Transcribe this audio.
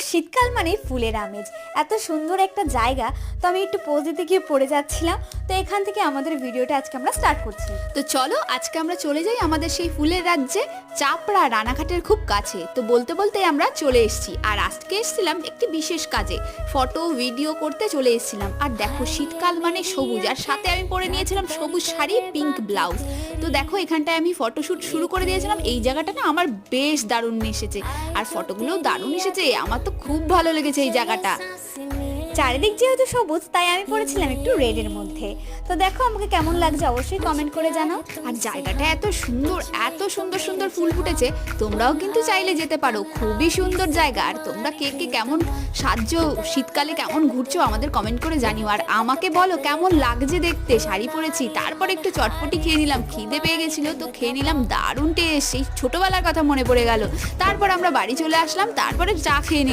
শীতকাল মানে ফুলের আমেজ, এত সুন্দর একটা জায়গা। তো আমি একটু পোজ দিতে গিয়ে পড়ে যাচ্ছিলাম, তো এখান থেকে আমাদের ভিডিওটা আজকে আমরা স্টার্ট করছি। তো চলো আজকে আমরা চলে যাই আমাদের সেই ফুলের রাজ্যে, চাপড়া রানাঘাটের খুব কাছে। তো বলতে বলতে আমরা চলে এসেছি, আর আজকে এসেছিলাম একটি বিশেষ কাজে, ফটো ভিডিও করতে চলে এসেছিলাম। আর দেখো শীতকাল মানে সবুজ, আর সাথে আমি পরে নিয়েছিলাম সবুজ শাড়ি, পিঙ্ক ব্লাউজ। তো দেখো এখানটায় আমি ফটোশ্যুট শুরু করে দিয়েছিলাম। এই জায়গাটা না আমার বেশ দারুণ এসেছে, আর ফটোগুলোও দারুণ এসেছে। আমার তো খুব ভালো লেগেছে এই জায়গাটা। চারিদিক যেহেতু সবুজ, তাই আমি পড়েছিলাম একটু রেডের মধ্যে। তো দেখো আমাকে কেমন লাগছে অবশ্যই কমেন্ট করে জানাও। আর জায়গাটা এত সুন্দর, এত সুন্দর সুন্দর ফুল ফুটেছে, তোমরাও কিন্তু চাইলে যেতে পারো। খুবই সুন্দর জায়গা। আর তোমরা কে কে কেমন সাজছো, শীতকালে কেমন ঘুরছো আমাদের কমেন্ট করে জানিও। আর আমাকে বলো কেমন লাগছে দেখতে। শাড়ি পরেছি, তারপর একটু চটপটি খেয়ে নিলাম, খিদে পেয়ে গেছিলো তো খেয়ে নিলাম। দারুণ টেস্ট, সেই ছোটবেলার কথা মনে পড়ে গেল। তারপর আমরা বাড়ি চলে আসলাম, তারপরে চা খেয়ে নিলাম।